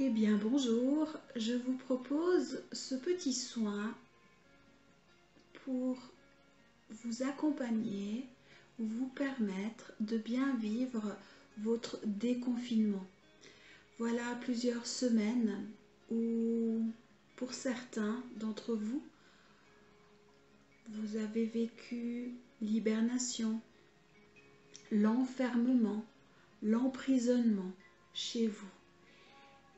Eh bien bonjour, je vous propose ce petit soin pour vous accompagner, vous permettre de bien vivre votre déconfinement. Voilà plusieurs semaines où pour certains d'entre vous, vous avez vécu l'hibernation, l'enfermement, l'emprisonnement chez vous.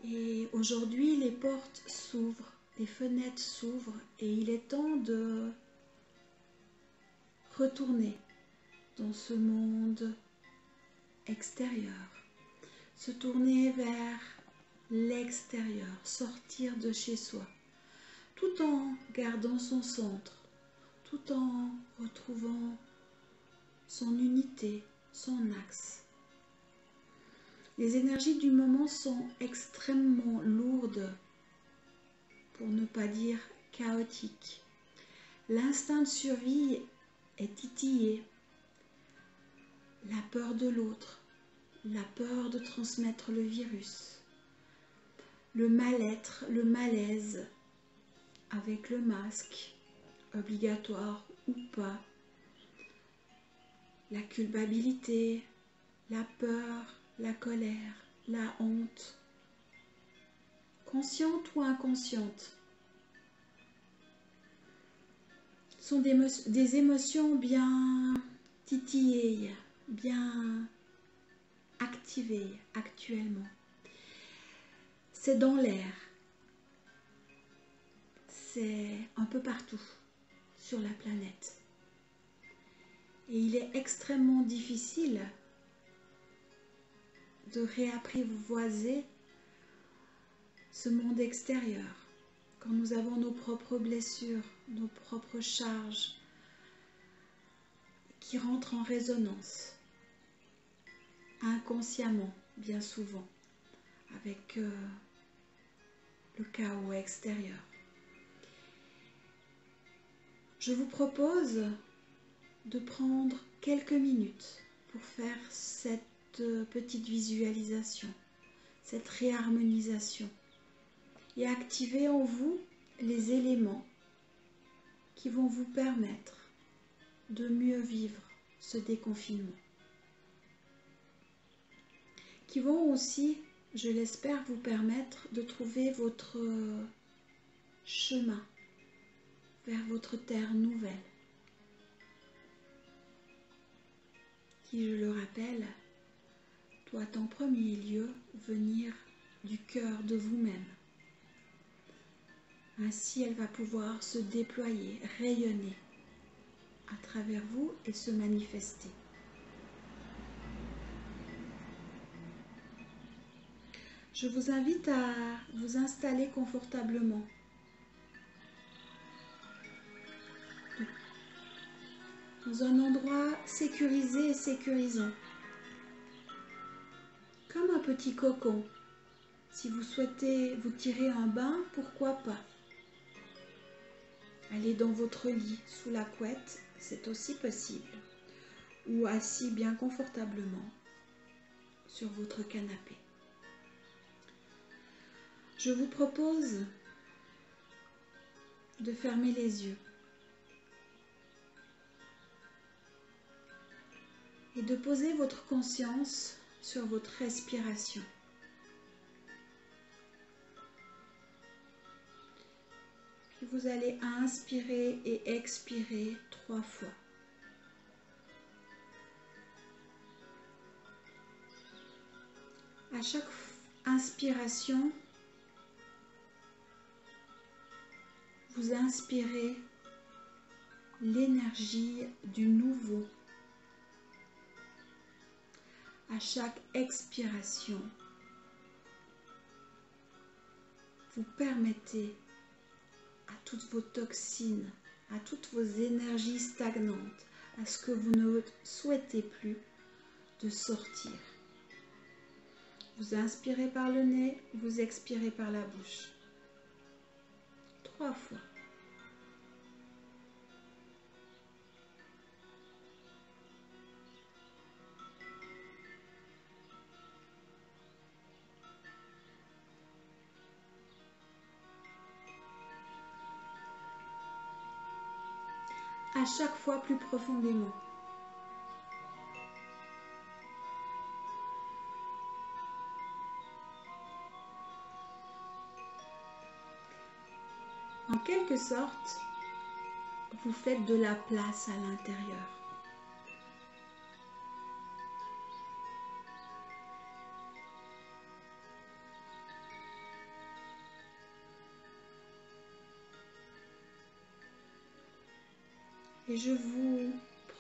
Et aujourd'hui, les portes s'ouvrent, les fenêtres s'ouvrent et il est temps de retourner dans ce monde extérieur, se tourner vers l'extérieur, sortir de chez soi, tout en gardant son centre, tout en retrouvant son unité, son axe. Les énergies du moment sont extrêmement lourdes, pour ne pas dire chaotiques. L'instinct de survie est titillé. La peur de l'autre, la peur de transmettre le virus, le mal-être, le malaise avec le masque, obligatoire ou pas, la culpabilité, la peur, la colère, la honte, consciente ou inconsciente, sont des émotions bien titillées, bien activées actuellement. C'est dans l'air, c'est un peu partout sur la planète. Et il est extrêmement difficile de réapprivoiser ce monde extérieur quand nous avons nos propres blessures, nos propres charges qui rentrent en résonance inconsciemment, bien souvent, avec le chaos extérieur. Je vous propose de prendre quelques minutes pour faire cette petite visualisation, cette réharmonisation et activer en vous les éléments qui vont vous permettre de mieux vivre ce déconfinement, qui vont aussi, je l'espère, vous permettre de trouver votre chemin vers votre terre nouvelle, qui, je le rappelle, doit en premier lieu venir du cœur de vous-même. Ainsi, elle va pouvoir se déployer, rayonner à travers vous et se manifester. Je vous invite à vous installer confortablement. Dans un endroit sécurisé et sécurisant. Comme un petit cocon. Si vous souhaitez vous tirer un bain, pourquoi pas? Allez dans votre lit, sous la couette, c'est aussi possible. Ou assis bien confortablement sur votre canapé. Je vous propose de fermer les yeux et de poser votre conscience sur votre respiration. Puis vous allez inspirer et expirer 3 fois. À chaque inspiration, vous inspirez l'énergie du nouveau. À chaque expiration, vous permettez à toutes vos toxines, à toutes vos énergies stagnantes, à ce que vous ne souhaitez plus, de sortir. Vous inspirez par le nez, vous expirez par la bouche. 3 fois. à chaque fois plus profondément. En quelque sorte, vous faites de la place à l'intérieur. Et je vous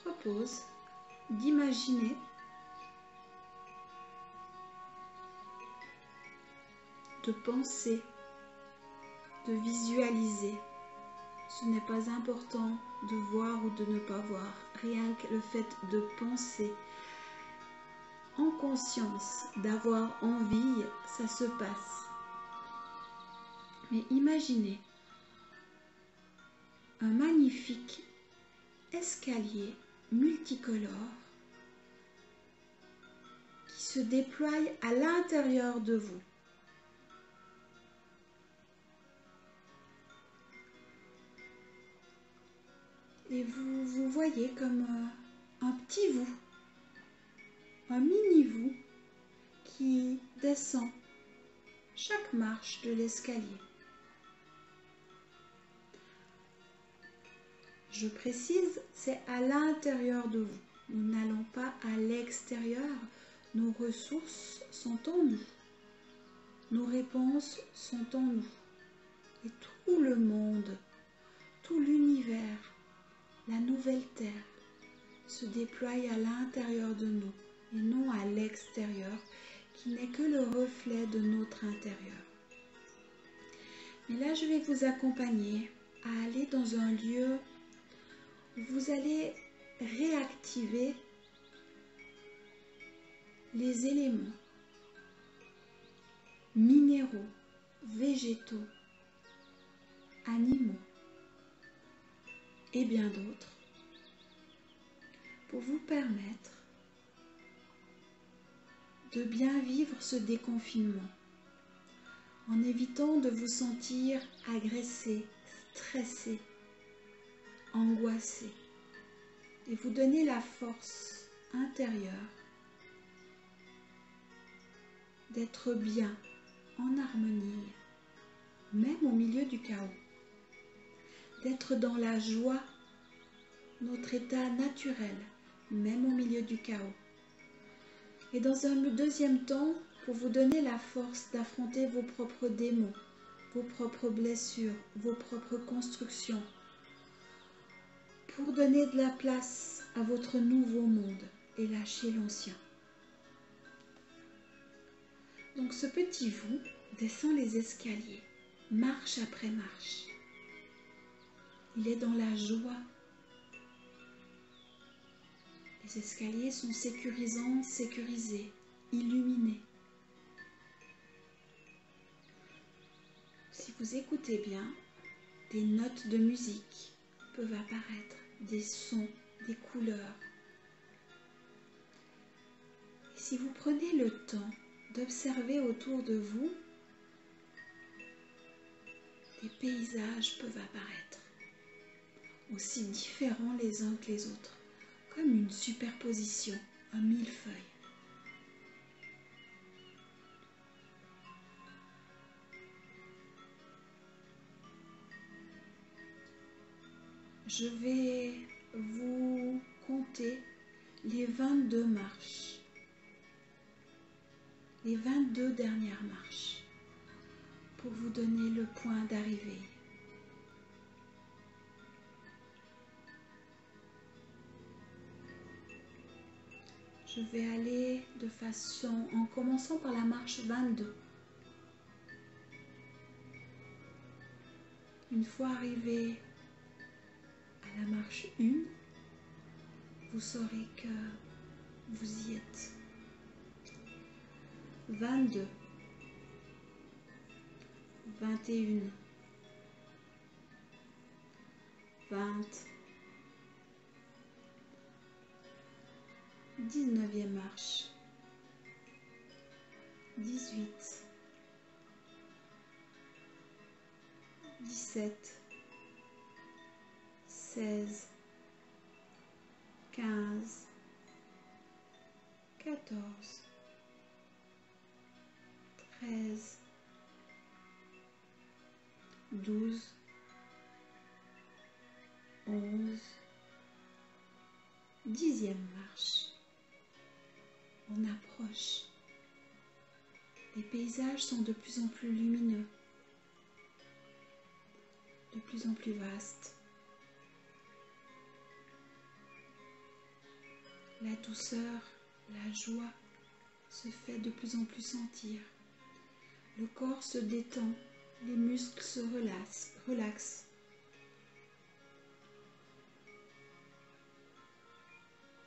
propose d'imaginer de penser, de visualiser. Ce n'est pas important de voir ou de ne pas voir. Rien que le fait de penser en conscience, d'avoir envie, ça se passe. Mais imaginez un magnifique escalier multicolore qui se déploie à l'intérieur de vous. Et vous vous voyez comme un petit vous, un mini vous qui descend chaque marche de l'escalier. Je précise, c'est à l'intérieur de vous. Nous n'allons pas à l'extérieur. Nos ressources sont en nous. Nos réponses sont en nous. Et tout le monde, tout l'univers, la nouvelle terre se déploie à l'intérieur de nous et non à l'extérieur qui n'est que le reflet de notre intérieur. Mais là, je vais vous accompagner à aller dans un lieu où vous allez réactiver les éléments minéraux, végétaux, animaux et bien d'autres pour vous permettre de bien vivre ce déconfinement en évitant de vous sentir agressé, stressé, angoissé et vous donner la force intérieure d'être bien en harmonie, même au milieu du chaos, d'être dans la joie, notre état naturel, même au milieu du chaos. Et dans un deuxième temps, pour vous donner la force d'affronter vos propres démons, vos propres blessures, vos propres constructions, pour donner de la place à votre nouveau monde et lâcher l'ancien. Donc ce petit vous descend les escaliers, marche après marche. Il est dans la joie. Les escaliers sont sécurisants, sécurisés, illuminés. Si vous écoutez bien, des notes de musique peuvent apparaître, des sons, des couleurs. Et si vous prenez le temps d'observer autour de vous, des paysages peuvent apparaître, aussi différents les uns que les autres, comme une superposition, un millefeuille. Je vais vous compter les 22 marches, les 22 dernières marches, pour vous donner le point d'arrivée. Je vais aller en commençant par la marche 22. Une fois arrivé à la marche 1, vous saurez que vous y êtes. 22, 21, 20, 19e marche, 18, 17, 16, 15, 14, 13, 12, 11, 10e marche. On approche. Les paysages sont de plus en plus lumineux, de plus en plus vastes. La douceur, la joie se fait de plus en plus sentir. Le corps se détend, les muscles se relaxent.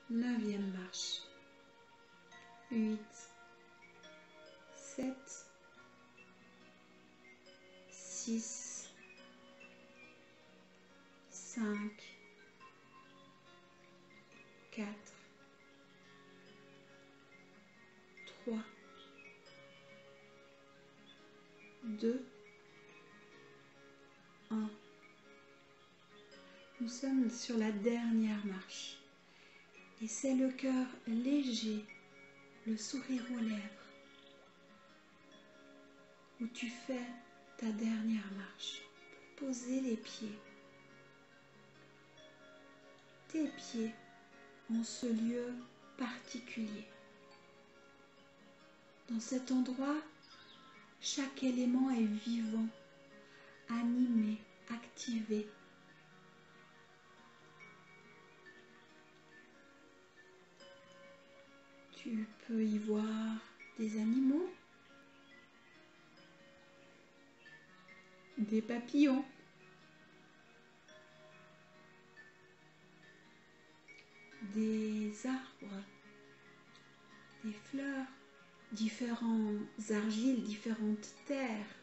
Neuvième marche. 8, 7, 6, 5, 4, 3, 2, 1. Nous sommes sur la dernière marche. Et c'est le cœur léger, le sourire aux lèvres, où tu fais ta dernière marche. Poser les pieds. Tes pieds en ce lieu particulier. Dans cet endroit, chaque élément est vivant, animé, activé. Tu peux y voir des animaux, des papillons, des arbres, des fleurs, différentes argiles, différentes terres.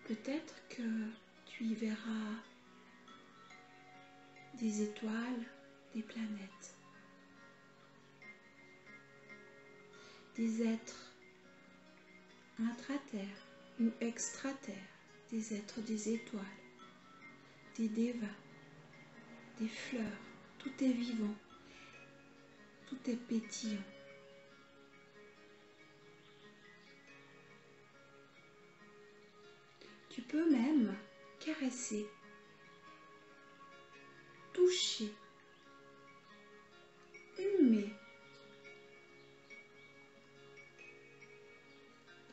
Peut-être que tu y verras des étoiles, des planètes, des êtres intraterres ou extraterres, des êtres des étoiles, des dévas, des fleurs. Tout est vivant, tout est pétillant. Tu peux même caresser, toucher, humer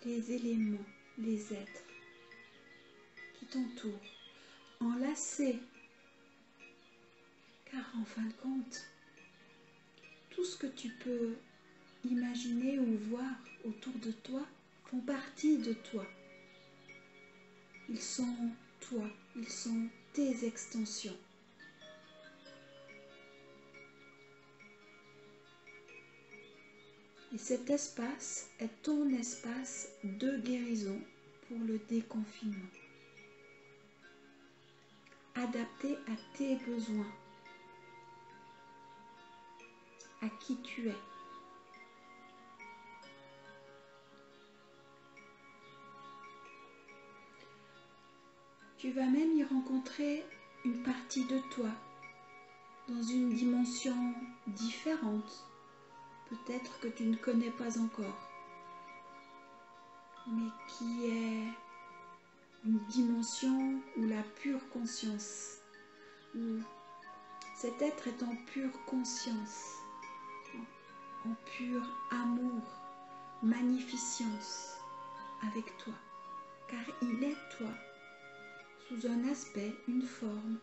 les éléments, les êtres qui t'entourent, enlacer, car en fin de compte, tout ce que tu peux imaginer ou voir autour de toi font partie de toi. Ils sont toi, ils sont tes extensions. Et cet espace est ton espace de guérison pour le déconfinement, adapté à tes besoins, à qui tu es. Tu vas même y rencontrer une partie de toi dans une dimension différente, peut-être que tu ne connais pas encore, mais qui est une dimension où la pure conscience, où cet être est en pure conscience, en pur amour, magnificence avec toi, car il est toi, sous un aspect, une forme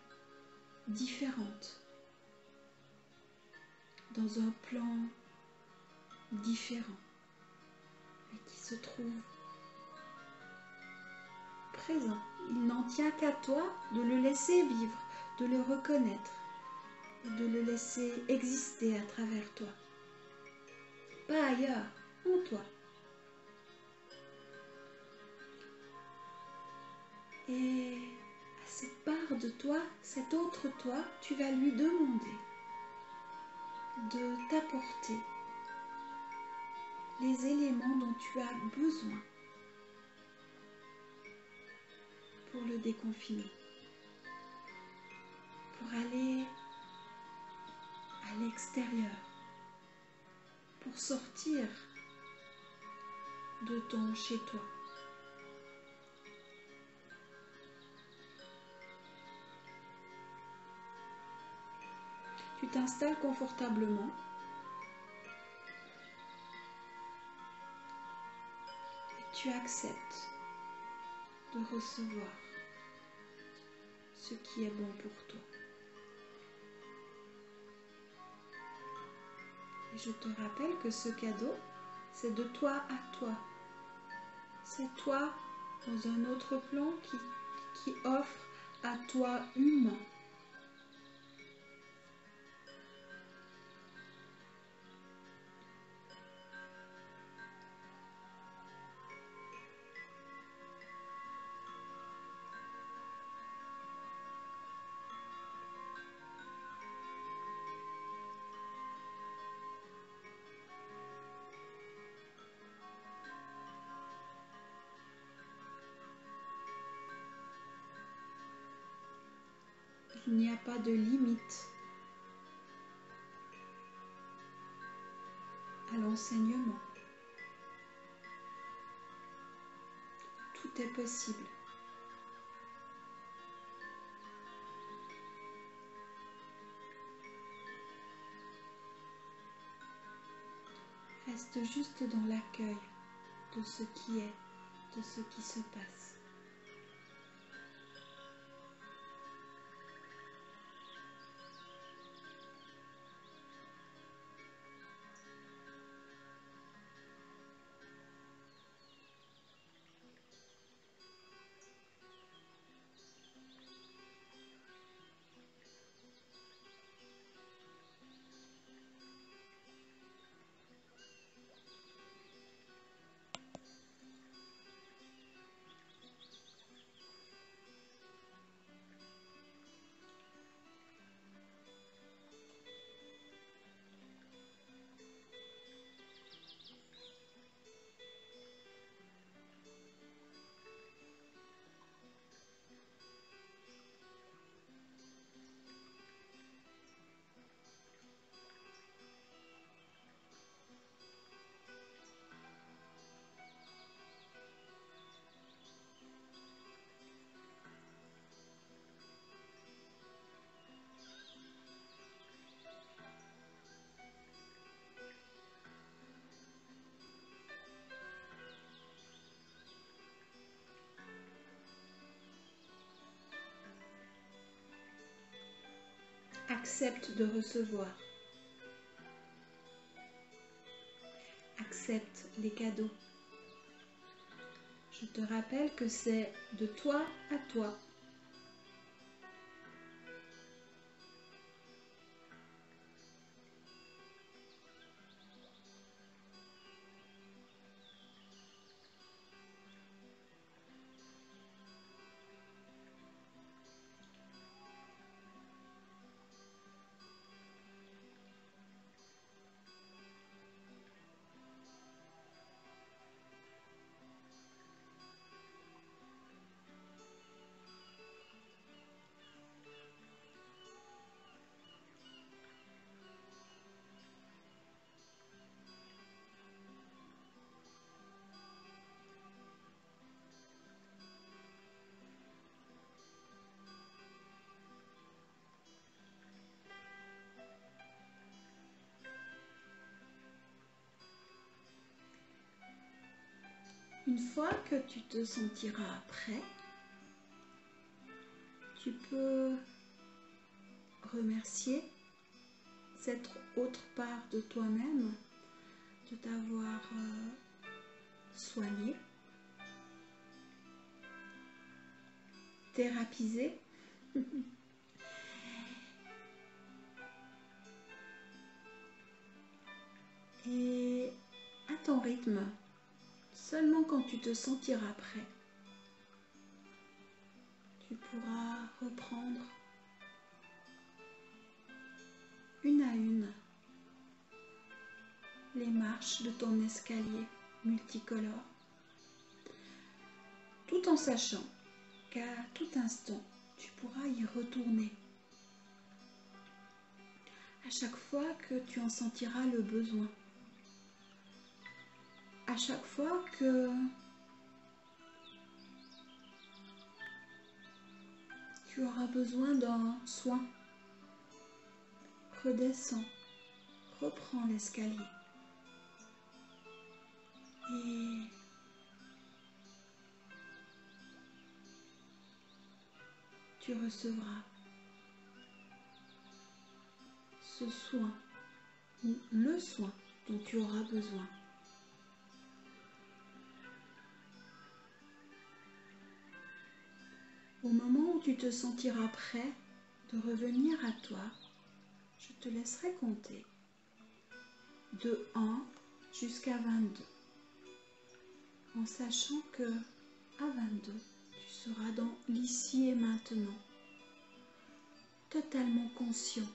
différente, dans un plan différent, mais qui se trouve présent. Il n'en tient qu'à toi de le laisser vivre, de le reconnaître, de le laisser exister à travers toi. Pas ailleurs, en toi. Et à cette part de toi, cet autre toi, tu vas lui demander de t'apporter les éléments dont tu as besoin pour le déconfinement, pour aller l'extérieur pour sortir de ton chez-toi. Tu t'installes confortablement et tu acceptes de recevoir ce qui est bon pour toi. Et je te rappelle que ce cadeau, c'est de toi à toi. C'est toi dans un autre plan qui offre à toi humain. Il n'y a pas de limite à l'enseignement. Tout est possible. Reste juste dans l'accueil de ce qui est, de ce qui se passe. Accepte de recevoir. Accepte les cadeaux. Je te rappelle que c'est de toi à toi. Une fois que tu te sentiras prêt, tu peux remercier cette autre part de toi-même de t'avoir soigné, thérapisé. Et à ton rythme, seulement quand tu te sentiras prêt, tu pourras reprendre une à une les marches de ton escalier multicolore, tout en sachant qu'à tout instant, tu pourras y retourner. À chaque fois que tu en sentiras le besoin. À chaque fois que tu auras besoin d'un soin, redescends, reprends l'escalier et tu recevras ce soin ou le soin dont tu auras besoin. Au moment où tu te sentiras prêt de revenir à toi, je te laisserai compter de 1 jusqu'à 22, en sachant que à 22, tu seras dans l'ici et maintenant, totalement conscient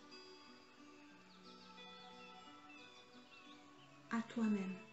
à toi-même.